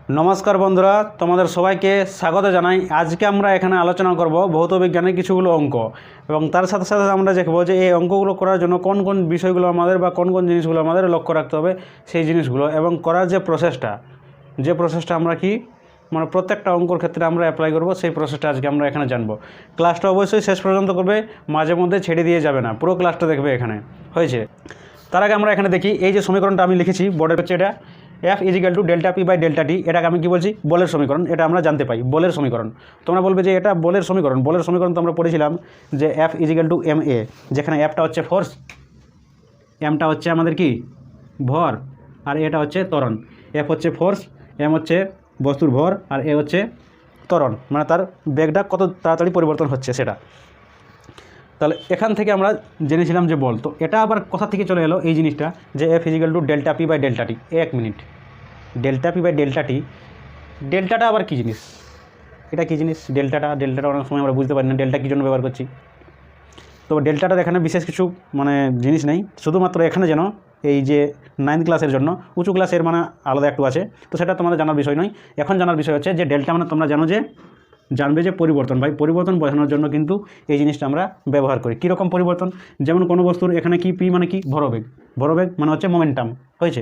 নমস্কার বন্ধুরা, তোমাদের সবাইকে স্বাগত জানাই। আজকে আমরা এখানে আলোচনা করব ভৌত বিজ্ঞানের কিছুগুলো অঙ্ক এবং তার সাথে সাথে আমরা দেখব যে এই অঙ্কগুলো করার জন্য কোন কোন বিষয়গুলো আমাদের বা কোন কোন জিনিসগুলো আমাদের লক্ষ্য রাখতে হবে সেই জিনিসগুলো, এবং করার যে প্রসেসটা আমরা কি মানে প্রত্যেকটা অঙ্কর ক্ষেত্রে আমরা অ্যাপ্লাই করব, সেই প্রসেসটা আজকে আমরা এখানে জানবো। ক্লাসটা অবশ্যই শেষ পর্যন্ত করবে, মাঝে মধ্যে ছেড়ে দিয়ে যাবে না, পুরো ক্লাসটা দেখবে এখানে। হয়েছে? তার আগে আমরা এখানে দেখি এই যে সমীকরণটা আমি লিখেছি বোর্ডের হচ্ছে এটা F = delta P by delta T. এটাকে আমি কী বলছি? বলের সমীকরণ। এটা আমরা জানতে পাই বলের সমীকরণ। তোমরা বলবে যে এটা বলের সমীকরণ। বলের সমীকরণ তো আমরা পড়েছিলাম যে F = ma, যেখানে Fটা হচ্ছে ফোর্স, এমটা হচ্ছে আমাদের কি ভর, আর এটা হচ্ছে ত্বরণ। F হচ্ছে ফোর্স, m হচ্ছে বস্তুর ভর, আর a হচ্ছে ত্বরণ, মানে তার বেগটা কত তাড়াতাড়ি পরিবর্তন হচ্ছে সেটা। তাহলে এখান থেকে আমরা জেনেছিলাম যে বল। তো এটা আবার কোথা থেকে চলে এলো এই জিনিসটা যে F = delta P by delta T. এক minute, delta P by delta T, ডেল্টাটা আবার কী জিনিস? এটা কী জিনিস ডেল্টাটা? অনেক সময় আমরা বুঝতে পারি না ডেল্টা কী জন্য ব্যবহার করছি। তো ডেল্টাটার এখানে বিশেষ কিছু মানে জিনিস নেই, শুধুমাত্র এখানে যেন এই যে 9th ক্লাসের জন্য, উঁচু ক্লাসের মানে আলাদা একটু আছে, তো সেটা তোমাদের জানার বিষয় নয়। এখন জানার বিষয় হচ্ছে যে ডেল্টা মানে তোমরা জানবে যে পরিবর্তন। ভাই পরিবর্তন বোঝানোর জন্য কিন্তু এই জিনিসটা আমরা ব্যবহার করি। কীরকম পরিবর্তন? যেমন কোনো বস্তুর এখানে কি পি মানে কি ভরবেগ, ভরবেগ মানে হচ্ছে মোমেন্টাম। হয়েছে?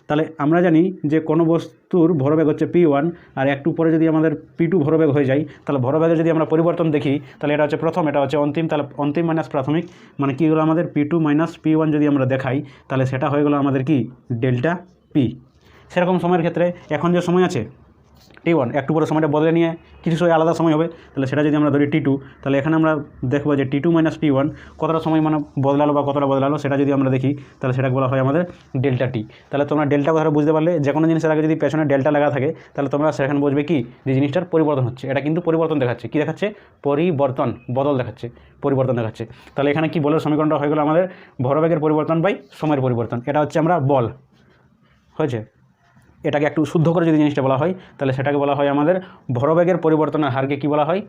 তাহলে আমরা জানি যে কোনো বস্তুর ভরবেগ হচ্ছে P1, আর একটু পরে যদি আমাদের P2 ভরবেগ হয়ে যায়, তাহলে ভরবেগে যদি আমরা পরিবর্তন দেখি তাহলে এটা হচ্ছে প্রথম, এটা হচ্ছে অন্তিম। তাহলে অন্তিম মাইনাস প্রাথমিক মানে কী হলো আমাদের P2 - P1 যদি আমরা দেখাই তাহলে সেটা হয়ে গেলো আমাদের কি ডেল্টা পি। সেরকম সময়ের ক্ষেত্রে এখন যে সময় আছে T1, একটু পরে সময়টা বদলে নিয়ে কিছু সময় আলাদা সময় হবে, তাহলে সেটা যদি আমরা ধরি T2, তাহলে এখানে আমরা দেখবো যে T2 - T1 কতটা সময় মানে বদলালো বা কতটা বদলালো সেটা যদি আমরা দেখি তাহলে সেটা বলা হয় আমাদের ডেল্টা টি। তাহলে তোমরা ডেল্টা কথাটা বুঝতে পারলে যে কোনো জিনিসের আগে যদি পেছনে ডেল্টা লাগা থাকে তাহলে তোমরা সেখানে বুঝবে কি যে জিনিসটার পরিবর্তন হচ্ছে। এটা কিন্তু পরিবর্তন দেখাচ্ছে। কী দেখাচ্ছে? পরিবর্তন, বদল দেখাচ্ছে, পরিবর্তন দেখাচ্ছে। তাহলে এখানে কি বলের সমীকরণটা হয়ে গেলো আমাদের ভরবেগের পরিবর্তন বাই সময়ের পরিবর্তন। এটা হচ্ছে আমরা বল। হয়েছে? এটাকে একটু শুদ্ধ করে যদি জিনিসটা বলা হয় তাহলে সেটাকে বলা হয় আমাদের ভরবেগের পরিবর্তনের হারকে কী বলা হয়?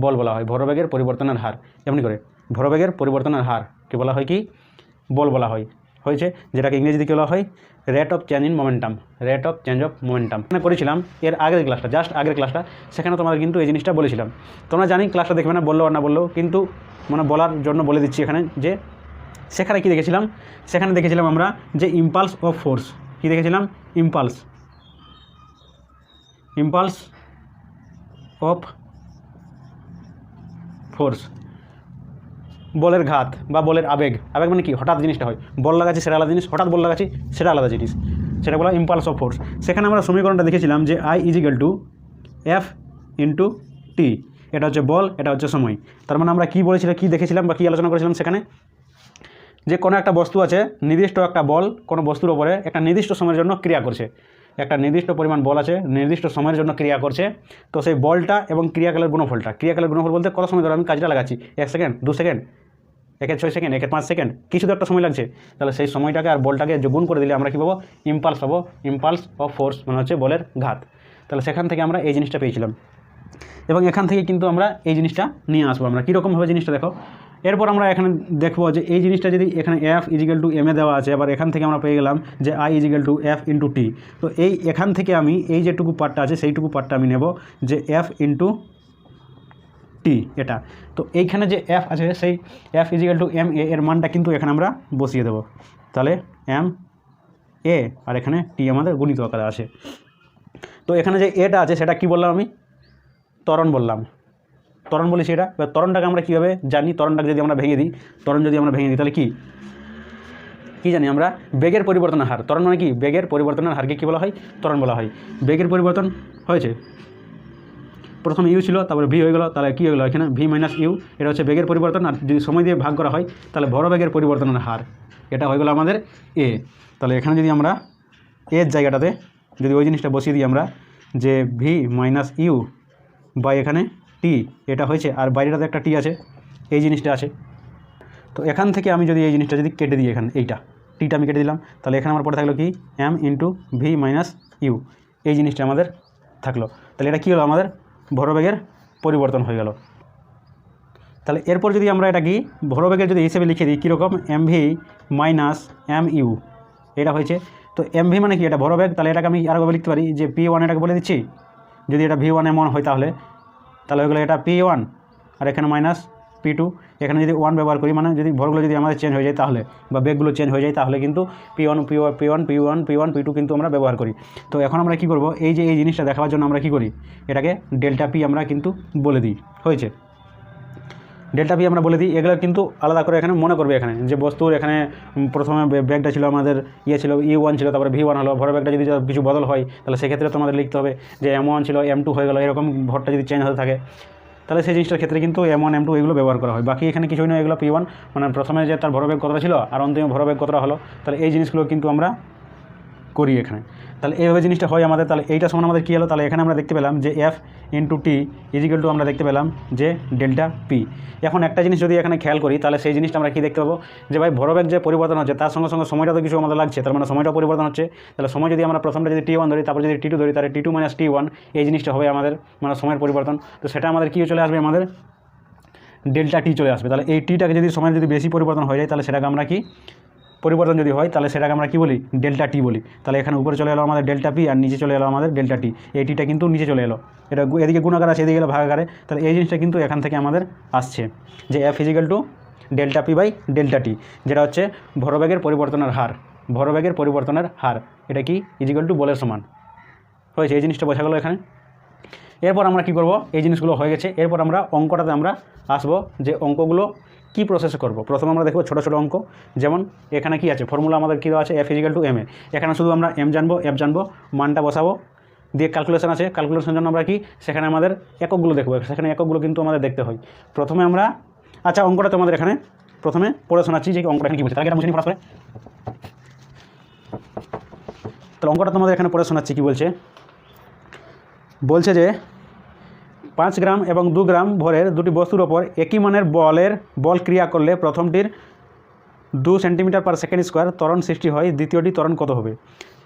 বল বলা হয়। ভরবেগের পরিবর্তনের হার, এমনি করে ভরবেগের পরিবর্তনের হার কি বলা হয়? কি বল বলা হয়। হয়েছে? যেটাকে ইংরেজিতে কী বলা হয়? Rate of change in momentum, rate of change of momentum. মানে করেছিলাম এর আগের ক্লাসটা, জাস্ট আগের ক্লাসটা, সেখানে তোমাদের কিন্তু এই জিনিসটা বলেছিলাম। তোমরা জানি ক্লাসটা দেখবে না, বললেও আর না বললেও, কিন্তু মানে বলার জন্য বলে দিচ্ছি এখানে যে সেখানে কী দেখেছিলাম? সেখানে দেখেছিলাম আমরা যে ইম্পালস অফ ফোর্স। কী দেখেছিলাম? ইম্পালস অফ ফোর্স, বলের ঘাত বা বলের আবেগ। আবেগ মানে কি? হঠাৎ জিনিসটা হয়, বল লাগাচ্ছি সেটা আলাদা জিনিস, হঠাৎ বল লাগাচ্ছি সেটা আলাদা জিনিস, সেটা বলা ইম্পালস অফ ফোর্স। সেখানে আমরা সমীকরণটা দেখেছিলাম যে I = F × T। এটা হচ্ছে বল, এটা হচ্ছে সময়। তার মানে আমরা কী বলেছিলাম, কী দেখেছিলাম বা কী আলোচনা করেছিলাম সেখানে? যে কোনো একটা বস্তু আছে, নির্দিষ্ট একটা বল কোনো বস্তুর ওপরে একটা নির্দিষ্ট সময়ের জন্য ক্রিয়া করছে, একটা নির্দিষ্ট পরিমাণ বল আছে, নির্দিষ্ট সময়ের জন্য ক্রিয়া করছে। তো সেই বলটা এবং ক্রিয়াকালের গুণফলটা, ক্রিয়াকালের গুণফল বলতে কত সময় ধরে আমি কাজটা লাগাচ্ছি, 1 সেকেন্ড, 2 সেকেন্ড, 1/6 সেকেন্ড, 1/5 সেকেন্ড, কিছু তো একটা সময় লাগছে। তাহলে সেই সময়টাকে আর বলটাকে গুণ করে দিলে আমরা কী পাবো? ইম্পালস পাবো। ইম্পালস অফ ফোর্স মানে হচ্ছে বলের ঘাত। তাহলে সেখান থেকে আমরা এই জিনিসটা পেয়েছিলাম, এবং এখান থেকে কিন্তু আমরা এই জিনিসটা নিয়ে আসবো। আমরা কীরকমভাবে জিনিসটা দেখো। এরপর আমরা এখানে দেখবো যে এই জিনিসটা যদি এখানে F = ma দেওয়া আছে, আবার এখান থেকে আমরা পেয়ে গেলাম যে I = F × T। তো এখান থেকে আমি এই যেটুকু পার্টটা আছে সেইটুকু পার্টটা আমি নেব যে F × T এটা। তো এইখানে যে F আছে সেই F = ma এর মানটা কিন্তু এখানে আমরা বসিয়ে দেবো। তাহলে ma, আর এখানে T আমাদের গণিত আকারে আছে। তো এখানে যে এটা আছে সেটা কি বললাম আমি? ত্বরণ বললাম। ত্বরণ বলেছি এটা। এবার ত্বরণটাকে আমরা কীভাবে জানি? ত্বরণটাকে যদি আমরা ভেঙে দিই, তাহলে কী জানি আমরা? বেগের পরিবর্তনের হার। ত্বরণ মানে কি? বেগের পরিবর্তনের হারকে কী বলা হয়? ত্বরণ বলা হয়। বেগের পরিবর্তন হয়েছে, প্রথমে ইউ ছিল, তারপরে ভি হয়ে গেলো, তাহলে কী হয়ে গেলো এখানে? V - U। এটা হচ্ছে বেগের পরিবর্তন, আর যদি সময় দিয়ে ভাগ করা হয় তাহলে ভরবেগের পরিবর্তনের হার, এটা হয়ে গেলো আমাদের A। তাহলে এখানে যদি আমরা এর জায়গাটাতে যদি ওই জিনিসটা বসিয়ে দিই আমরা যে V - U বা এখানে T, এটা হয়েছে, আর বাইরেটাতে একটা T আছে, এই জিনিসটা আছে। তো এখান থেকে আমি যদি এই জিনিসটা যদি কেটে দিই, এখানে এইটা টিটা আমি কেটে দিলাম, তাহলে এখানে আমার পরে থাকলো কি? m × V - U। এই জিনিসটা আমাদের থাকলো। তাহলে এটা কী হলো? আমাদের ভরবেগের পরিবর্তন হয়ে গেল। তাহলে এরপর যদি আমরা এটা কি ভরবেগের যদি হিসেবে লিখে দিই কীরকম? mv - mu, এটা হয়েছে। তো এমভি মানে কি, এটা ভরবেগ। তাহলে এটাকে আমি আরেকবার লিখতে পারি যে P1 এটাকে বলে দিচ্ছি, যদি এটা V1 এমন হয় তাহলে ওইগুলো এটা P1 আর এখানে মাইনাস P2। এখানে যদি 1 ব্যবহার করি, মানে যদি ভরগুলো যদি আমাদের চেঞ্জ হয়ে যায় তাহলে, বা বেগগুলো চেঞ্জ হয়ে যায় তাহলে কিন্তু P1 কিন্তু আমরা ব্যবহার করি। তো এখন আমরা কি করব, এই যে এই জিনিসটা দেখাবার জন্য আমরা কি করি, এটাকে ডেল্টা পি আমরা কিন্তু বলে দিই। হয়েছে, ডেল্টা পি আমরা বলে দিই। এগুলো কিন্তু আলাদা করে এখানে মনে করবে, এখানে যে বস্তুর এখানে প্রথমে ব্যাগটা ছিল আমাদের ছিল E1 ছিল, তারপরে V1 হলো, ভর ব্যাগটা যদি কিছু বদল হয় তাহলে সেক্ষেত্রে তোমাদের লিখতে হবে যে M1 ছিল M2 হয়ে গেল, এরকম ভরটা যদি চেঞ্জ হতে থাকে তাহলে সেই জিনিসটার ক্ষেত্রে কিন্তু M1 M2 এগুলো ব্যবহার করা হয়। বাকি এখানে কিছুই নয়, এগুলো P1 মানে প্রথমে যে তার ভরবেগ কতটা ছিল আর অন্তিম ভরবেগ কতটা হলো, তাহলে এই জিনিসগুলো কিন্তু আমরা করি এখানে। তাহলে এইভাবে জিনিসটা হয় আমাদের। তাহলে এইটা সমান আমাদের কী হলো, তাহলে এখানে আমরা দেখতে পেলাম যে F into T is equal two আমরা দেখতে পেলাম যে ডেল্টা পি। এখন একটা জিনিস যদি এখানে খেয়াল করি তাহলে সেই জিনিসটা আমরা কী দেখতে পাবো, যে ভাই ভরবেগ যে পরিবর্তন হচ্ছে তার সঙ্গে সঙ্গে সময়টা তো কিছু আমাদের লাগছে, তার মানে সময়টা পরিবর্তন হচ্ছে। তাহলে সময় যদি আমরা প্রথমটা যদি T1 ধরি, তারপর যদি T2 ধরি, তাহলে T2 মাইনাস T1 এই জিনিসটা হবে আমাদের মানে সময়ের পরিবর্তন। তো সেটা আমাদের কী চলে আসবে, আমাদের ডেল্টা টি চলে আসবে। তাহলে এই টিটাকে যদি সময় যদি বেশি পরিবর্তন হয়ে যায় তাহলে সেটাকে আমরা কি পরিবর্তন যদি হয় তাহলে সেটাকে আমরা কী বলি, ডেল্টা টি বলি। তাহলে এখানে উপরে চলে এলো আমাদের ডেল্টা পি আর নিচে চলে এলো আমাদের ডেল্টা টি। এই টিটা কিন্তু নিচে চলে এলো, এটা এদিকে গুণাকার আছে, এদিকে এলো ভাগাকারে। তাহলে এই জিনিসটা কিন্তু এখান থেকে আমাদের আসছে যে F equal to delta P by delta T, যেটা হচ্ছে ভরবেগের পরিবর্তনের হার। ভরবেগের পরিবর্তনের হার এটা কি ইজিক্যাল টু বলের সমান। হয়েছে, এই জিনিসটা বোঝা গেলো এখানে। এরপর আমরা কি করব, এই জিনিসগুলো হয়ে গেছে, এরপর আমরা অঙ্কটাতে আমরা আসবো যে অঙ্কগুলো কি প্রসেস করব। প্রথমে আমরা দেখব ছোটো ছোটো অঙ্ক, যেমন এখানে কি আছে, ফর্মুলা আমাদের কী দেওয়া আছে, F ইজিক্যাল টু MA। এখানে শুধু আমরা M জানবো, F জানবো, মানটা বসাবো, দিয়ে ক্যালকুলেশন আছে, ক্যালকুলেশনের জন্য আমরা কি সেখানে আমাদের এককগুলো দেখবো, সেখানে এককগুলো কিন্তু আমাদের দেখতে হয়। প্রথমে আমরা আচ্ছা অঙ্কটা তোমাদের এখানে প্রথমে পড়ে শোনাচ্ছি যে অঙ্কটা এখানে কী বলছে, তাহলে এটা মুছে নিই ফটাফট করে। তাহলে অঙ্কটা তোমাদের এখানে পড়ে শোনাচ্ছি কী বলছে। বলছে যে 5 গ্রাম এবং 2 গ্রাম ভরের দুটি বস্তুর ওপর একই মানের বল ক্রিয়া করলে প্রথমটির 2 সেন্টিমিটার পার সেকেন্ড স্কোয়ার ত্বরণ সৃষ্টি হয়, দ্বিতীয়টি ত্বরণ কত হবে।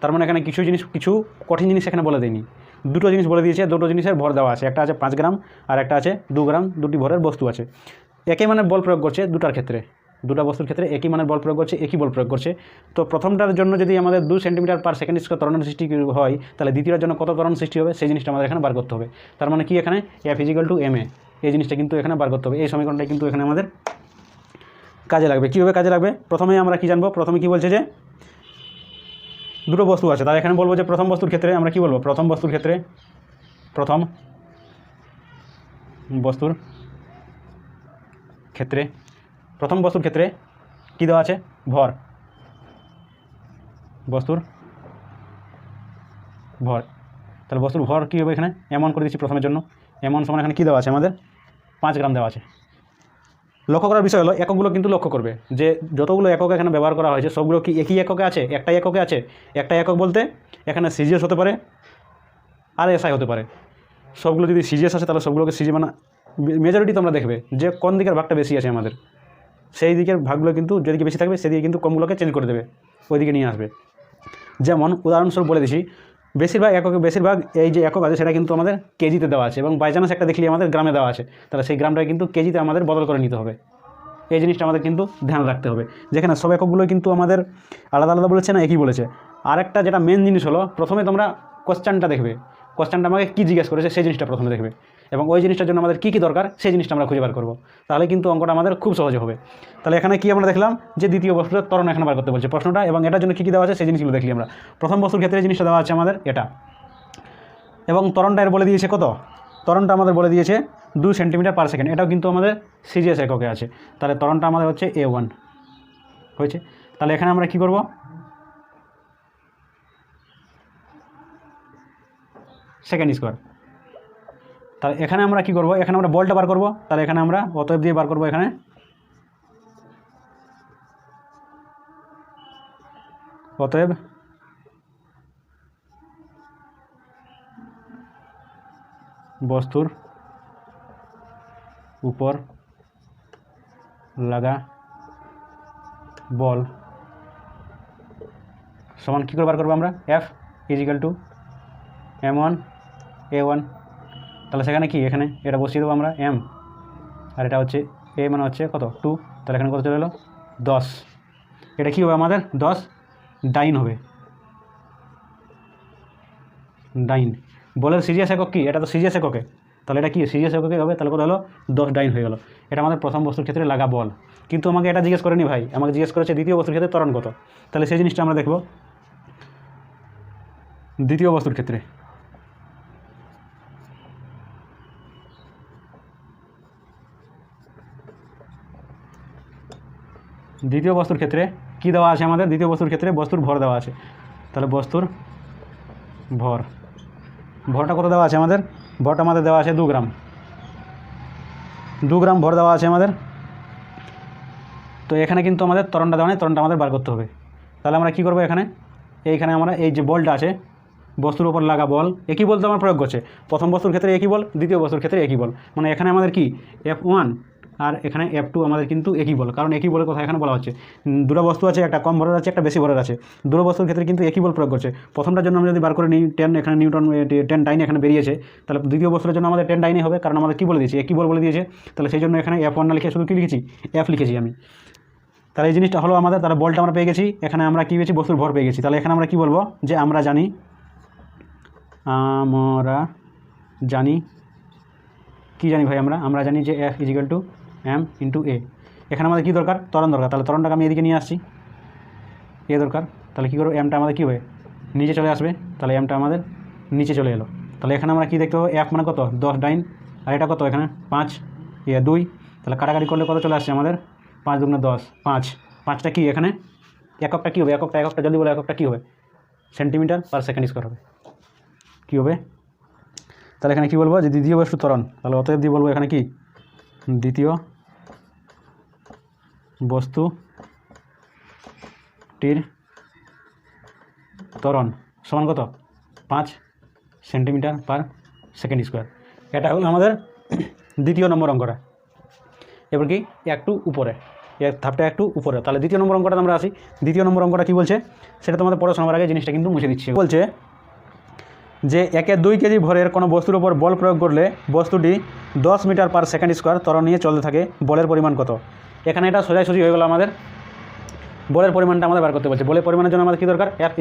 তার মানে এখানে কিছু কঠিন জিনিস এখানে বলে দেয়নি, দুটো জিনিস বলে দিয়েছে, দুটো জিনিসের ভর দেওয়া আছে, একটা আছে 5 গ্রাম আর একটা আছে 2 গ্রাম, দুটি ভরের বস্তু আছে। একই মানের বল প্রয়োগ করছে দুটার ক্ষেত্রে, দুটা বস্তুর ক্ষেত্রে একই মানের বল প্রয়োগ করছে, একই বল প্রয়োগ করছে। তো প্রথমটার জন্য যদি আমাদের 2 সেন্টিমিটার পার সেকেন্ড স্কোয়ার ত্বরণের সৃষ্টি হয় তাহলে দ্বিতীয়টার জন্য কত ত্বরণ সৃষ্টি হবে সেই জিনিসটা আমাদের এখানে বার করতে হবে। তার মানে কি এখানে F ইজিক্যাল টু MA এই জিনিসটা কিন্তু এখানে বার করতে হবে। এই সমীকরণটা কিন্তু এখানে আমাদের কাজে লাগবে। কীভাবে কাজে লাগবে, প্রথমে আমরা কি জানবো, প্রথমে কি বলছে যে দুটো বস্তু আছে, তাই এখানে বলবো যে প্রথম বস্তুর ক্ষেত্রে আমরা কি বলবো, প্রথম বস্তুর ক্ষেত্রে কী দেওয়া আছে, ভর, বস্তুর ভর। তাহলে বস্তুর ভর কী হবে, এখানে এমন করে দিচ্ছি প্রথমের জন্য, এমন সমান এখানে কী দেওয়া আছে আমাদের 5 গ্রাম দেওয়া আছে। লক্ষ্য করার বিষয় হলো এককগুলো কিন্তু লক্ষ্য করবে যে যতগুলো একক এখানে ব্যবহার করা হয়েছে সবগুলো কি একই এককে আছে, একটাই এককে আছে। একটা একক বলতে এখানে সিজিএস হতে পারে আর এসআই হতে পারে। সবগুলো যদি সিজিএস আছে তাহলে সবগুলোকে সিজি মানে মেজরিটি তোমরা দেখবে যে কোন দিকের ভাগটা বেশি আছে আমাদের, সেই দিকের ভাগগুলো কিন্তু যেদিকে বেশি থাকবে সেদিকে কিন্তু কমগুলোকে চেঞ্জ করে দেবে, ওইদিকে নিয়ে আসবে। যেমন উদাহরণস্বরূপ বলে দিচ্ছি, বেশিরভাগ এই যে একক আছে সেটা কিন্তু আমাদের কেজিতে দেওয়া আছে, এবং বাই চান্স একটা দেখলে আমাদের গ্রামে দেওয়া আছে, তাহলে সেই গ্রামটা কিন্তু কেজিতে আমাদের বদল করে নিতে হবে। এই জিনিসটা আমাদের কিন্তু ধ্যান রাখতে হবে, যেখানে সব এককগুলো কিন্তু আমাদের আলাদা আলাদা বলেছে না একই বলেছে। আরেকটা যেটা মেন জিনিস হলো, প্রথমে তোমরা কোশ্চেনটা দেখবে, কোশ্চেনটা আমাকে কী জিজ্ঞেস করেছে সেই জিনিসটা প্রথমে দেখবে, এবং ওই জিনিসটার জন্য আমাদের কী কী দরকার সেই জিনিসটা আমরা খুঁজে বার করবো, তাহলে কিন্তু অঙ্কটা আমাদের খুব সহজে হবে। তাহলে এখানে কি আমরা দেখলাম যে দ্বিতীয় বস্তুর ত্বরণ এখানে বার করতে বলছে প্রশ্নটা, এবং এটার জন্য কী কী দেওয়া আছে সেই জিনিসগুলো দেখলি আমরা। প্রথম বস্তুর ক্ষেত্রে এই জিনিসটা দেওয়া আছে আমাদের এটা, এবং ত্বরণটা এর বলে দিয়েছে কত, ত্বরণটা আমাদের বলে দিয়েছে 2 সেন্টিমিটার পার সেকেন্ড, এটাও কিন্তু আমাদের সিজিএস এককে আছে। তাহলে ত্বরণটা আমাদের হচ্ছে A1 হয়েছে। তাহলে এখানে আমরা কি করব, সেকেন্ড স্কোয়ার। তাহলে এখানে আমরা কি করব, এখানে আমরা বলটা বার করব, তাহলে এখানে আমরা অতএব দিয়ে বার করব, এখানে অতএব বস্তুর উপর লাগা বল সমান কী করে বার করবো আমরা, F equal two M1 A1। তাহলে সেখানে কি এখানে এটা বসিয়ে দেবো আমরা M, আর এটা হচ্ছে A মানে হচ্ছে কত 2, তাহলে এখানে কত চলে এলো 10। এটা কী হবে আমাদের 10 ডাইন হবে, ডাইন। বলের সিজিএস একক কি? এটা তো সিজিএস এককে, তাহলে এটা কি সিজিএস এককে হবে? তাহলে কত হলো? 10 ডাইন হয়ে গেল। এটা আমাদের প্রথম বস্তুর ক্ষেত্রে লাগা বল। কিন্তু আমাকে এটা জিজ্ঞেস করেনি ভাই, আমাকে জিজ্ঞেস করেছে দ্বিতীয় বস্তুর ক্ষেত্রে ত্বরণ কত। তাহলে সেই জিনিসটা আমরা দেখব দ্বিতীয় বস্তুর ক্ষেত্রে। দ্বিতীয় বস্তুর ক্ষেত্রে কি দেওয়া আছে আমাদের? দ্বিতীয় বস্তুর ক্ষেত্রে বস্তুর ভর দেওয়া আছে। তাহলে বস্তুর ভর, ভরটা কত দেওয়া আছে আমাদের? ভরটা আমাদের দেওয়া আছে 2 গ্রাম। 2 গ্রাম ভর দেওয়া আছে আমাদের। তো এখানে কিন্তু আমাদের ত্বরণটা দেওয়া নেই, ত্বরণটা আমাদের বার করতে হবে। তাহলে আমরা কী করবো? এইখানে আমরা এই যে বলটা আছে, বস্তুর উপর লাগা বল, একই বল তো আমরা প্রয়োগ করছে। প্রথম বস্তুর ক্ষেত্রে একই বল, দ্বিতীয় বস্তুর ক্ষেত্রে একই বল। মানে এখানে আমাদের কি F1 আর এখানে F2 আমাদের কিন্তু একই বল, কারণ একই বলের কথা এখানে বলা হচ্ছে। দুটো বস্তু আছে, একটা কম ভরের আছে, একটা বেশি ভরের আছে। দুটো বস্তুর ক্ষেত্রে কিন্তু একই বল প্রয়োগ করছে। প্রথমটার জন্য আমরা যদি বার করে নিই 10, এখানে নিউটন 10 ডাইন এখানে বেরিয়েছে, তাহলে দ্বিতীয় বস্তুর জন্য আমাদের 10 ডাইনই হবে, কারণ আমাদের কী বলে দিয়েছে? একই বল বলে দিয়েছে। তাহলে সেই জন্য এখানে F1 না লিখে শুধু কী লিখেছি? F লিখেছি আমি। তাহলে এই জিনিসটা হলো আমাদের। তাহলে বলটা আমরা পেয়ে গেছি, এখানে আমরা কী পেয়েছি? বস্তুর ভর পেয়ে গেছি। তাহলে এখানে আমরা কী বলবো? যে আমরা জানি কি জানি ভাই? আমরা জানি যে F = m × a। এখানে আমাদের কী দরকার? ত্বরণ দরকার। তাহলে ত্বরণটাকে আমি এদিকে নিয়ে আসছি, এ দরকার। তাহলে কী করবো? এমটা আমাদের কী হবে? নিচে চলে আসবে। তাহলে এমটা আমাদের নিচে চলে এলো। তাহলে এখানে আমরা কী দেখতে পাবো? F মানে কত? 10 ডাইন। আর এটা কত? এখানে 5, 2। তাহলে কাটাকাটি করলে কত চলে আসছে আমাদের? 5 × 10, 5। 5টা কি এখানে এককটা কী হবে? এককটা যদি বলে এককটা কী হবে? সেন্টিমিটার/সেকেন্ড স্কোয়ার হবে। কী হবে? তাহলে এখানে কী বলবো? যে দ্বিতীয় বস্তু ত্বরণ। তাহলে অতএব দিয়ে বলবো এখানে কি? দ্বিতীয় বস্তুটির ত্বরণ সমান কত? 5 সেন্টিমিটার/সেকেন্ড স্কোয়ার। এটা হলো আমাদের দ্বিতীয় নম্বর অঙ্কটা। এবার কি একটু উপরে, ধাপটা একটু উপরে। তাহলে দ্বিতীয় নম্বর অঙ্কটা আমরা আসি। দ্বিতীয় নম্বর অঙ্কটা কী বলছে? সেটা তোমাদের পড়াশোনার আগে জিনিসটা কিন্তু মুছে দিচ্ছি। বলছে যে 2 কেজি ভরের কোনো বস্তুর উপর বল প্রয়োগ করলে বস্তুটি 10 মিটার/সেকেন্ড স্কোয়ার ত্বরণ নিয়ে চলতে থাকে, বলের পরিমাণ কত? এখানে এটা সোজাসুজি হয়ে গেল আমাদের। বলের পরিমাণটা আমাদের বার করতে বলছে। বলের পরিমাণের জন্য আমাদের কী দরকার? F =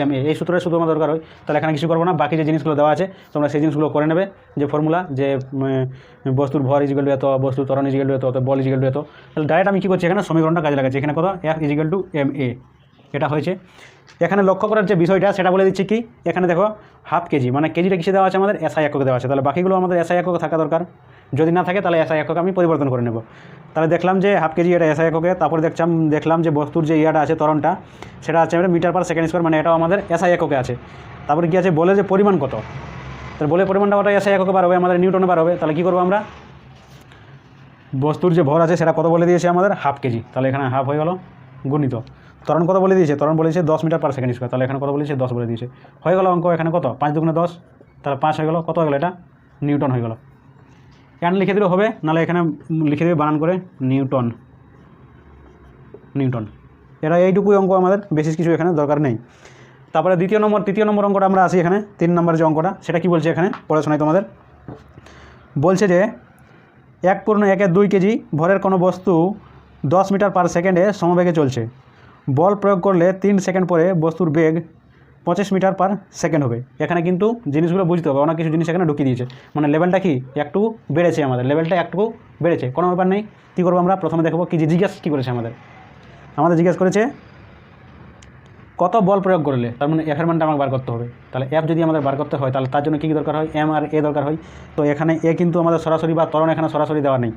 ma। এই সূত্রে শুধু আমার দরকার হয়। তাহলে এখানে কিছু করবো না, বাকি যে জিনিসগুলো দেওয়া আছে তোমরা সেই জিনিসগুলো করে নেবে। যে ফর্মুলা, যে বস্তুর ভর = এত, বস্তুর ত্বরণ = এত, বল = এত। তাহলে ডাইরেক্ট আমি কী করছি? এখানে সমীকরণটা কাজে লাগাচ্ছি। এখানে কত? F = ma। এটা হয়েছে। এখানে লক্ষ্য করার যে বিষয়টা সেটা বলে দিচ্ছি কি? এখানে দেখো হাফ কেজি, মানে কেজিটা কিসে দেওয়া আছে আমাদের? SI এককে দেওয়া আছে। তাহলে বাকিগুলো আমাদের SI এককে থাকা দরকার। যদি না থাকে তাহলে SI এককে আমি পরিবর্তন করে নেব। তাহলে দেখলাম যে হাফ কেজি এটা SI এককে। তারপরে দেখলাম যে বস্তুর যে ইয়াটা আছে ত্বরণটা, সেটা আছে মিটার/সেকেন্ড স্কোয়ার, মানে এটাও আমাদের SI এককে আছে। তারপরে কী আছে? বলে যে পরিমাণ কত? তাহলে বলে পরিমাণটা ওটা SI এককে বার হবে, আমাদের নিউটনে বার হবে। তাহলে কী করবো আমরা? বস্তুর যে ভর আছে সেটা কত বলে দিয়েছে আমাদের? Half KG. তাহলে এখানে হাফ হয়ে গেল, গুণিত ত্বরণ কত বলে দিয়েছে? ত্বরণ বলেছে 10 মিটার/সেকেন্ড স্কোয়ার। তাহলে এখানে কত বলেছে? 10 বলে দিয়েছে। হয়ে গেল অঙ্ক। এখানে কত? 5 × 10, তাহলে 5 হয়ে গেল। কত হয়ে গেল? এটা নিউটন হয়ে গেল। এখানে লিখে দিলেও হবে, নাহলে এখানে লিখে দেবে বানান করে নিউটন। এটা এইটুকুই অঙ্ক আমাদের, বেশি কিছু এখানে দরকার নেই। তারপরে তৃতীয় নম্বর অঙ্কটা আমরা আসি। এখানে 3 নম্বর যে অঙ্কটা, সেটা কি বলছে? এখানে পড়াশোনায় তোমাদের বলছে যে 1.12 কেজি ভরের কোনো বস্তু 10 মিটার/সেকেন্ডে সমবেগে চলছে। বল প্রয়োগ করলে 3 সেকেন্ড পরে বস্তুর বেগ 25 মিটার/সেকেন্ড হবে। এখানে কিন্তু জিনিসগুলো বুঝতে হবে, অনেক কিছু জিনিস এখানে ঢুকিয়ে দিয়েছে। মানে লেভেলটা কি একটু বেড়েছে, আমাদের লেভেলটা একটু বেড়েছে, কোনো ব্যাপার নেই। কী করবো আমরা? প্রথমে দেখবো কি জিজ্ঞেস কী করেছে আমাদের জিজ্ঞেস করেছে কত বল প্রয়োগ করলে, তার মানে F এর মানটা আমাকে বার করতে হবে। তাহলে F যদি আমাদের বার করতে হয় তাহলে তার জন্য কী দরকার হয়? M আর A দরকার হয়। তো এখানে A কিন্তু আমাদের সরাসরি বা ত্বরণ এখানে সরাসরি দেওয়া নেই।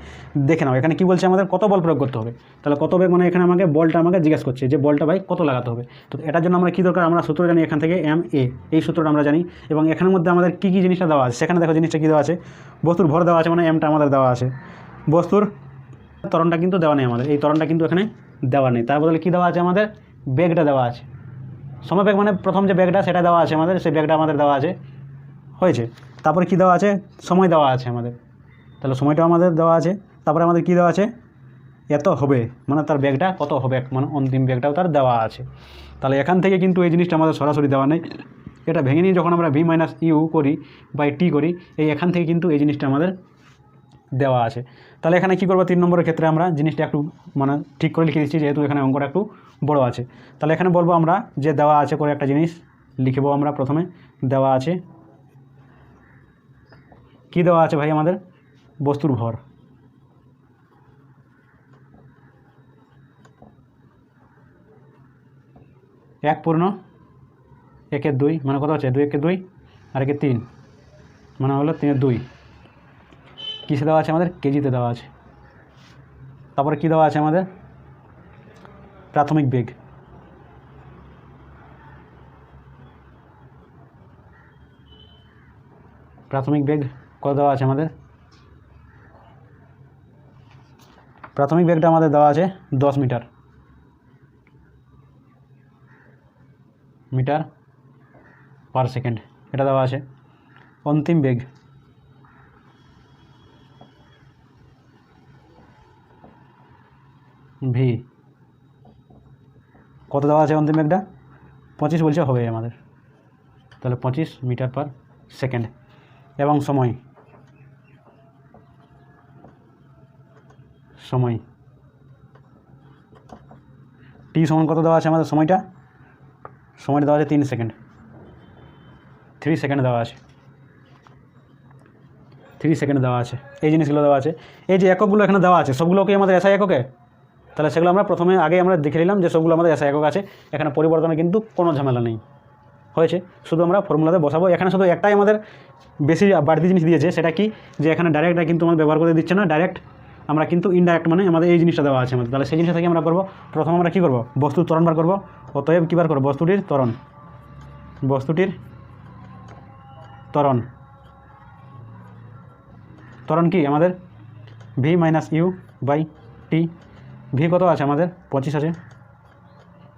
দেখে নাও এখানে কী বলছে? আমাদের কত বল প্রয়োগ করতে হবে। তাহলে কত বেগ, মানে এখানে বলটা আমাকে জিজ্ঞেস করছে যে বলটা ভাই কত লাগাতে হবে। তো এটার জন্য আমরা কী দরকার? আমরা সূত্র জানি এখান থেকে MA, এই সূত্রটা আমরা জানি। এবং এখানের মধ্যে আমাদের কী জিনিসটা দেওয়া আছে সেখানে দেখো জিনিসটা কী দেওয়া আছে? বস্তুর ভর দেওয়া আছে, মানে Mটা আমাদের দেওয়া আছে। বস্তুর ত্বরণটা কিন্তু দেওয়া নেই আমাদের, এই ত্বরণটা কিন্তু এখানে দেওয়া নেই। তার বদলে কী দেওয়া আছে? আমাদের বেগটা দেওয়া আছে। সমবেগ মানে প্রথম যে বেগটা সেটা দেওয়া আছে আমাদের, সেই বেগটা আমাদের দেওয়া আছে, হয়েছে। তারপরে কী দেওয়া আছে? সময় দেওয়া আছে আমাদের। তাহলে সময়টাও আমাদের দেওয়া আছে। তারপরে আমাদের কী দেওয়া আছে? এত হবে, মানে তার বেগটা কত হবে, মানে অন্তিম বেগটাও তার দেওয়া আছে। তাহলে এখান থেকে কিন্তু এই জিনিসটা আমাদের সরাসরি দেওয়া নেই। এটা ভেঙে নিয়ে যখন আমরা v-u করি বা t করি, এখান থেকে কিন্তু এই জিনিসটা আমাদের দেওয়া আছে। তাহলে এখানে কী করবো? 3 নম্বরের ক্ষেত্রে আমরা জিনিসটা একটু মানে ঠিক করে লিখে দিচ্ছি, যেহেতু এখানে অঙ্কটা একটু বড় আছে। তাহলে এখানে বলবো আমরা যে দেওয়া আছে করে একটা জিনিস লিখবো আমরা। প্রথমে দেওয়া আছে কী দেওয়া আছে ভাই আমাদের? বস্তুর ভর। এক পূর্ণ 1/2 মানে কত আছে? 2/2 আর 1/3 মানে হলো 3/2। কিসে দেওয়া আছে আমাদের? কেজিতে দেওয়া আছে। তারপরে কী দেওয়া আছে আমাদের? প্রাথমিক বেগ। প্রাথমিক বেগ কত দেওয়া আছে আমাদের? প্রাথমিক বেগটা আমাদের দেওয়া আছে 10 মিটার পার সেকেন্ড, এটা দেওয়া আছে। অন্তিম বেগ ভি কত দেওয়া আছে? অন্তিম বেগটা 25 বলছে, হবে আমাদের, তাহলে 25 মিটার পার সেকেন্ড। এবং সময় টি সমান কত দেওয়া আছে আমাদের? সময়টা দেওয়া আছে 3 সেকেন্ড, 3 সেকেন্ড দেওয়া আছে, 3 সেকেন্ড দেওয়া আছে। এই জিনিসগুলো দেওয়া আছে। এই যে এককগুলো এখানে দেওয়া আছে সবগুলো কি আমাদের এসআই এককে? তাহলে সেগুলো আমরা প্রথমে আগে আমরা দেখে নিলাম যে সবগুলো আমাদের এসআই একক আছে। এখানে পরিবর্তনে কিন্তু কোনো ঝামেলা নেই, হয়েছে। শুধু আমরা ফর্মুলাতে বসাবো। এখানে শুধু একটাই আমাদের বেশি বাড়তি জিনিস দিয়েছে, সেটা কি, যে এখানে ডাইরেক্টটা কিন্তু আমাদের ব্যবহার করে দিচ্ছে না, ডাইরেক্ট আমরা কিন্তু ইনডাইরেক্ট মানে আমাদের এই জিনিসটা দেওয়া আছে আমাদের। তাহলে সেই জিনিসটা থেকে আমরা করবো, প্রথমে আমরা কী করবো? বস্তুর ত্বরণ বার করবো। অতএব কী বার করবো? বস্তুটির ত্বরণ কি আমাদের? V minus u by t. V কত আছে আমাদের? 25 আছে।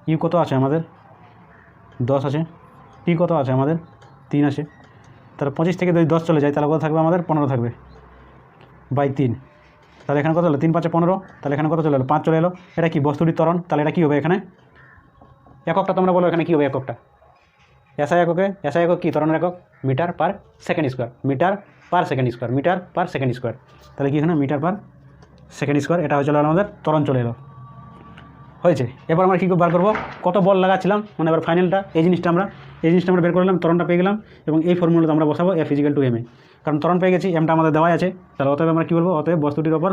ইউ কত আছে আমাদের? 10 আছে। টি কত আছে আমাদের? 3 আছে। তাহলে 25 থেকে যদি 10 চলে যায় তাহলে কত থাকবে আমাদের? 15 থাকবে বাই 3। তাহলে এখানে কত হলো? 3 5 15। তাহলে এখানে কত চলে এলো? 5 চলে এলো। এটা কি? বস্তুটির ত্বরণ। তাহলে এটা কী হবে এখানে? এককটা তোমরা বলো এখানে কী হবে এককটা? এসআই একক কী? ত্বরণের একক মিটার পার সেকেন্ড স্কোয়ার। তাহলে কি এখানে? Metre per second square. এটা হয়ে চলে আমাদের ত্বরণ চলে এলো, হয়েছে। এবার আমরা কী বার করবো? কত বল লাগাচ্ছিলাম, মানে এবার ফাইনালটা এই জিনিসটা আমরা বের করে নিলাম, ত্বরণটা পেয়ে গেলাম। এবং এই ফর্মুলাতে আমরা বসাবো F = ma, কারণ ত্বরণ পেয়ে গেছি, এমটা আমাদের দেওয়াই আছে। তাহলে অতএব আমরা কী বলবো? অতএব বস্তুটির ওপর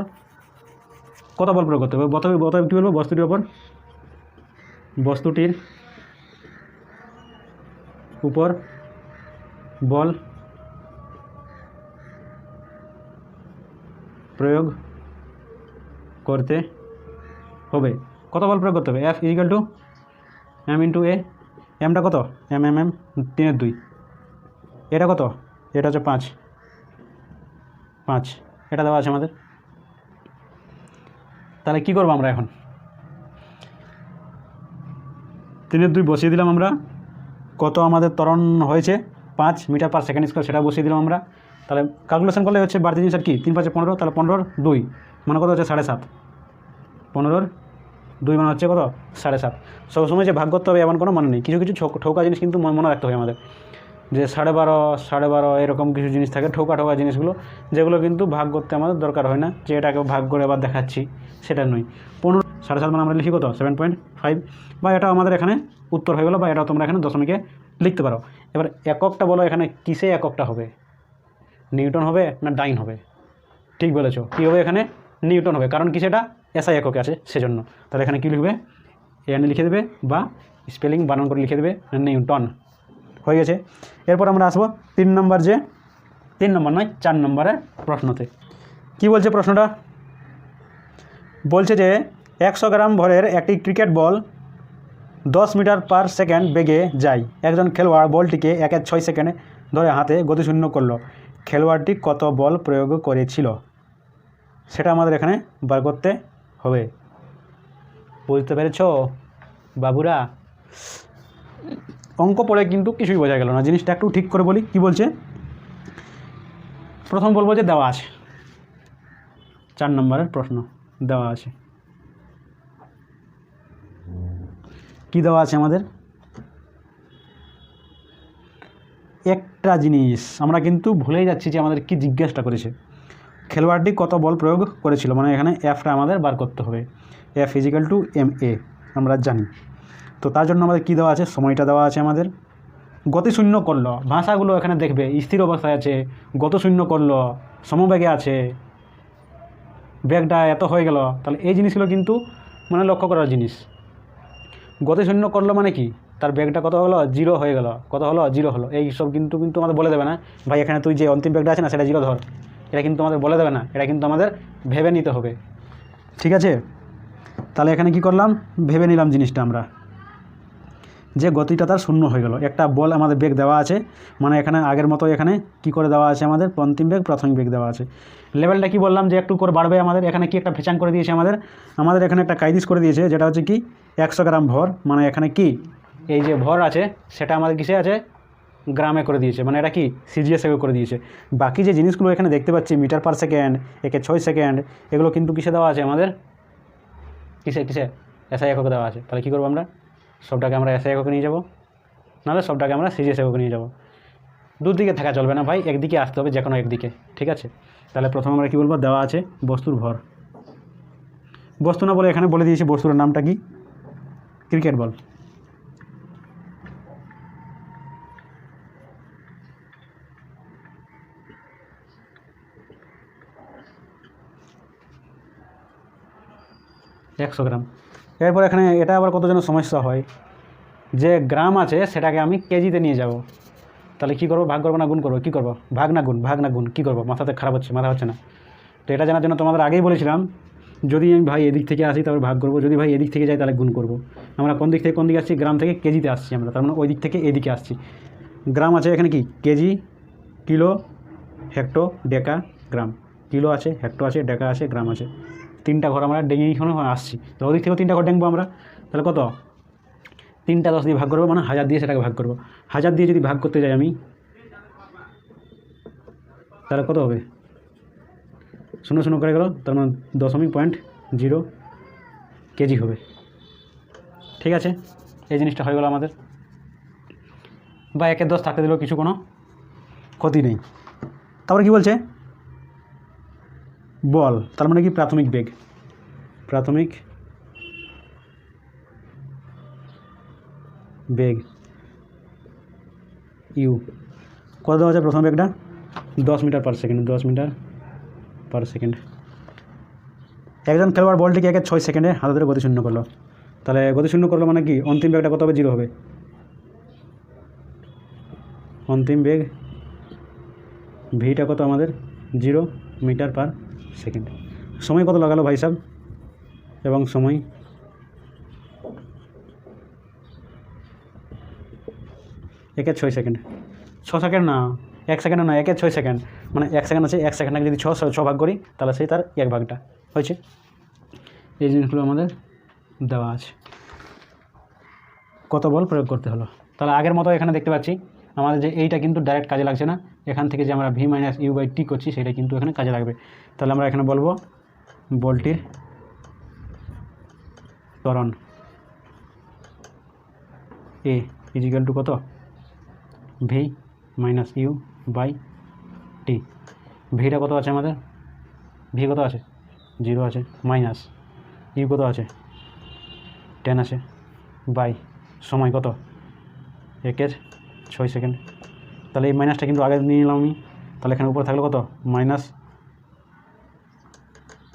কত বল প্রয়োগ করতে হবে? অতএব কী বলবো? বস্তুটির উপর বল প্রয়োগ করতে হবে। কত বল প্রয়োগ করতে হবে? F = m × a। এমটা কত? m 3/2। এটা কত? এটা হচ্ছে 5। এটা দেওয়া আছে আমাদের। তাহলে কি করবো আমরা এখন? 3/2 বসিয়ে দিলাম আমরা। কত আমাদের ত্বরণ হয়েছে? 5 মিটার পার সেকেন্ড স্কোয়ার, সেটা বসিয়ে দিলাম আমরা। তাহলে ক্যালকুলেশন করলে হচ্ছে বাড়তি জিনিস আর কি, 3 5 15। তাহলে 15 2 মানে কত হচ্ছে? 7.5। 15 2 মানে হচ্ছে কত? 7.5। সবসময় যে ভাগ করতে হবে এমন কোনো মানে নেই। কিছু ঠৌকা জিনিস কিন্তু মনে রাখতে হবে আমাদের, যে 12.5 এরকম কিছু জিনিস থাকে, ঠৌকা জিনিসগুলো, যেগুলো কিন্তু ভাগ করতে আমাদের দরকার হয় না, যে এটাকে ভাগ করে আবার দেখাচ্ছি, সেটা নয়। 15 7.5 মানে আমরা লিখি কত? 7.5। বা এটা আমাদের এখানে উত্তর হয়ে গেলো, বা এটাও তোমরা এখানে দশমিকে লিখতে পারো। এবার এককটা বলো এখানে কিসে এককটা হবে? নিউটন হবে না ডাইন হবে? ঠিক বলেছো, কী হবে এখানে? নিউটন হবে, কারণ কি সেটা এসআই এককে আছে সেজন্য। তাহলে এখানে কী লিখবে? এখানে লিখে দেবে, বা স্পেলিং বানান করে লিখে দেবে নিউটন। হয়ে গেছে। এরপর আমরা আসবো 3 নম্বর, যে 3 নম্বর নয় 4 নম্বরের প্রশ্নতে। কি বলছে প্রশ্নটা? বলছে যে 100 গ্রাম ভরের একটি cricket ball 10 metre per second বেগে যায়। একজন খেলোয়াড় বলটিকে 1/6 সেকেন্ড ধরে হাতে গতিশূন্য করলো। খেলোয়াড়টি কত বল প্রয়োগ করেছিল? সেটা আমাদের এখানে বার করতে হবে। বুঝতে পেরেছ বাবুরা? অঙ্ক পড়ে কিন্তু কিছুই বোঝা গেল না, জিনিসটা একটু ঠিক করে বলি। কি বলছে? প্রথম বলবো যে দেওয়া আছে, 4 নম্বরের প্রশ্ন দেওয়া আছে। কি দেওয়া আছে আমাদের? একটা জিনিস আমরা কিন্তু ভুলেই যাচ্ছি যে আমাদের কি জিজ্ঞাসা করেছে। খেলোয়াড়টি কত বল প্রয়োগ করেছিল, মানে এখানে এফটা আমাদের বার করতে হবে। F = ma আমরা জানি। তো তার জন্য আমাদের কী দেওয়া আছে? সময়টা দেওয়া আছে আমাদের, গতিশূন্য করলো, ভাষাগুলো এখানে দেখবে স্থির অবস্থায় আছে, গতিশূন্য করলো, সমবেগে আছে, বেগটা এত হয়ে গেল, তাহলে এই জিনিসগুলো কিন্তু মানে লক্ষ্য করার জিনিস। গতিশূন্য করলো মানে কি, তার বেগটা কত হলো, 0 হয়ে গেল, কত হলো, 0 হলো। এই সব কিন্তু কিন্তু আমাদের বলে দেবে না ভাই এখানে তুই যে অন্তিম বেগটা আছে না সেটা 0 ধর, এটা কিন্তু আমাদের বলে দেবে না, এটা কিন্তু আমাদের ভেবে নিতে হবে। ঠিক আছে, তাহলে এখানে কি করলাম, ভেবে নিলাম জিনিসটা আমরা, যে গতিটা তার শূন্য হয়ে গেল। একটা বল আমাদের বেগ দেওয়া আছে, মানে এখানে আগের মতো এখানে কি করে দেওয়া আছে, আমাদের অন্তিম বেগ প্রাথমিক বেগ দেওয়া আছে। লেভেলটা কি বললাম যে একটু করে বাড়বে আমাদের, এখানে কি একটা ফেচাং করে দিয়েছে আমাদের এখানে একটা কায়দিস করে দিয়েছে, যেটা হচ্ছে কি 100 গ্রাম ভর, মানে এখানে কি এই যে ভর আছে সেটা আমাদের কিসে আছে, গ্রামে করে দিয়েছে, মানে এটা কি সিজিএসে করে দিয়েছে। বাকি যে জিনিসগুলো এখানে দেখতে পাচ্ছি মিটার পার সেকেন্ড, 1/6 সেকেন্ড, এগুলো কিন্তু কিসে দেওয়া আছে আমাদের, কিসে এসআই এককে দেওয়া আছে। তাহলে কী করবো আমরা, সবটাকে আমরা এসআই এককে নিয়ে যাবো, নাহলে সবটাকে আমরা সিজিএস এককে নিয়ে যাবো। দুদিকে থাকা চলবে না ভাই, একদিকে আসতে হবে, যে কোনো একদিকে। ঠিক আছে, তাহলে প্রথমে আমরা কী বলবো, দেওয়া আছে বস্তুর ভর, বস্তু না বলে এখানে বলে দিয়েছি বস্তুর নামটা কি, ক্রিকেট বল। একশো গ্রাম। এরপর এখানে এটা আবার কত যেন সমস্যা হয়, যে গ্রাম আছে সেটাকে আমি কেজিতে নিয়ে যাব। তাহলে কী করবো, ভাগ করবো না গুণ করবো, কী করবো, ভাগ না গুণ, কী করবো, মাথা হচ্ছে না। তো এটা জানার জন্য তোমাদের আগেই বলেছিলাম, যদি আমি ভাই এদিক থেকে আসি তাহলে ভাগ করবো, যদি ভাই এদিক থেকে যাই তাহলে গুণ করবো। আমরা কোন দিক থেকে কোন দিকে আসছি, গ্রাম থেকে কেজিতে আসছি আমরা, তার মানে ওই দিক থেকে এদিকে আসছি। গ্রাম আছে এখানে কি, কেজি, কিলো, হেক্টো, ডেকা, গ্রাম। কিলো আছে, হেক্টো আছে, ডেকা আছে, গ্রাম আছে। 3টা ঘর আমরা ডেঙে এখানে আসছি, তো ওদিক থেকেও 3টা ঘর ডেঙবো আমরা। তাহলে কত, 3টা 10 দিয়ে ভাগ করবো, মানে 1000 দিয়ে সেটাকে ভাগ করবো। 1000 দিয়ে যদি ভাগ করতে যাই আমি, তাহলে কত হবে, 0 করে গেল, তার মানে 0.0 কেজি হবে। ঠিক আছে, এই জিনিসটা হয়ে গেল আমাদের, বা 1/10 থাকতে দিলেও কিছু কোনো ক্ষতি নেই। তারপরে কি বলছে, বল, তার মানে কি প্রাথমিক বেগ, প্রাথমিক বেগ ইউ কত দেওয়া আছে, প্রথম বেগটা 10 metre per second, 10 metre per second. একজন খেলোয়াড় বলটিকে 1/6 সেকেন্ডে হাতে ধরে গতিশূন্য করলো। তাহলে গতিশূন্য করলো মানে কি, অন্তিম বেগটা কত হবে, 0 হবে। অন্তিম বেগ ভিটা কত আমাদের, 0 মিটার পার সেকেন্ড। সময় কত লাগালো ভাই সাহেব, এবং সময় 1/6 সেকেন্ড, 6 সেকেন্ড না, 1 সেকেন্ড না, 1/6 সেকেন্ড, মানে 1 সেকেন্ড আছে, 1 সেকেন্ডকে যদি 6 ভাগ করি তাহলে সেই তার 1 ভাগটা হয়েছে। এই জিনিসগুলো আমাদের দেওয়া আছে, কত বল প্রয়োগ করতে হলো। তাহলে আগের মতো এখানে দেখতে পাচ্ছি আমাদের যে এইটা কিন্তু ডাইরেক্ট কাজে লাগছে না, এখান থেকে যে আমরা v-u/t করছি সেটা কিন্তু এখানে কাজে লাগবে। তাহলে আমরা এখানে বলবো বলটির ত্বরণ এ ইজিক্যাল টু কত, v-u/t। ভিটা কত আছে আমাদের, ভি কত আছে, 0 আছে, মাইনাস ইউ কত আছে, 10 আছে, বাই সময় কত, 1/6 সেকেন্ড। তাহলে এই মাইনাসটা কিন্তু আগে নিয়ে নিলাম আমি, তাহলে এখানে উপরে থাকলে কত, মাইনাস,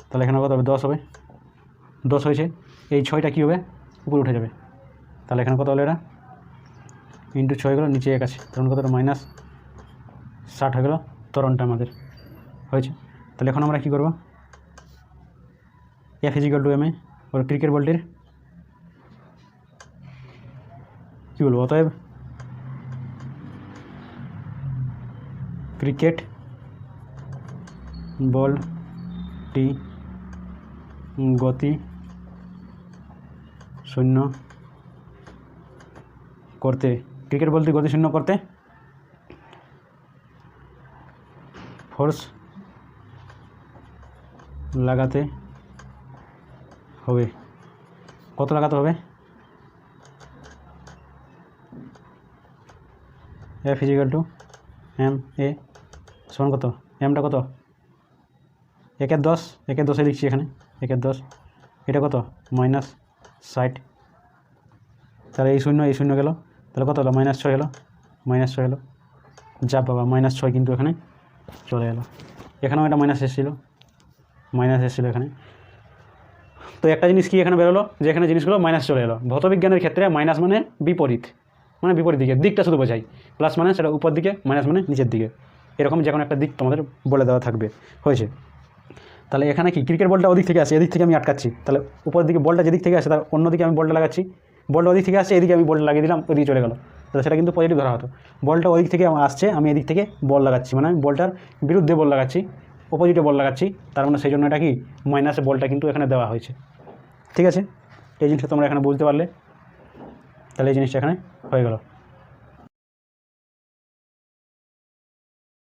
তাহলে এখানে কত হবে, 10 হবে, 10 হয়েছে। এই 6টা কী হবে, উপরে উঠে যাবে, তাহলে এখানে কত হলো, এটা ইন্টু 6 গেলো, নিচে 1 আছে, তখন কত, -60 হয়ে গেলো ত্বরণটা আমাদের হয়েছে। তাহলে এখন আমরা কী করবো, F=ma, ওর ক্রিকেট বলটির কী বলবো, অতএব ক্রিকেট বলটি গতি শূন্য করতে, ক্রিকেট বলটি গতি শূন্য করতে ফোর্স লাগাতে হবে। কত লাগাতে হবে, F=ma সমান কত, এমটা কত, 1/10, 1/10 লিখছি এখানে, 1/10, এটা কত, -60। তাহলে এই শূন্য গেল, তাহলে কত হলো, -6 হলো, -6 এলো, যা বাবা -6 কিন্তু এখানে চলে এলো। এখানেও একটা মাইনাস এসেছিলো এখানে। তো একটা জিনিস কি এখানে বেরোলো, যে এখানে জিনিসগুলো মাইনাস চলে এলো। ভৌতবিজ্ঞানের ক্ষেত্রে মাইনাস মানে বিপরীত, মানে বিপরীত দিকে, দিকটা শুধু বোঝাই। প্লাস মানে সেটা উপর দিকে, মাইনাস মানে নিচের দিকে। এরকম যে কোনো একটা দিক তোমাদের বলে দেওয়া থাকবে, হয়েছে। তাহলে এখানে কি ক্রিকেট বলটা ওদিক থেকে আসে, এদিক থেকে আমি আটকাচ্ছি, তাহলে উপর দিকে বলটা যেদিক থেকে আসে তার অন্যদিকে আমি বলটা লাগাচ্ছি। বলটা ওদিক থেকে আসছে, এদিকে আমি বলটা লাগিয়ে দিলাম, ওদিকে চলে গেলো, তাহলে সেটা কিন্তু পজিটিভ ধরা হতো। বলটা ওদিক থেকে আসছে, আমি এদিক থেকে বল লাগাচ্ছি, মানে আমি বলটার বিরুদ্ধে বল লাগাচ্ছি, অপোজিটে বল লাগাচ্ছি, তার মানে সেই জন্য এটা কি মাইনাসে বলটা কিন্তু এখানে দেওয়া হয়েছে। ঠিক আছে, এই জিনিসটা তোমরা এখানে বুঝতে পারলে, তাহলে এই জিনিসটা এখানে হয়ে গেল।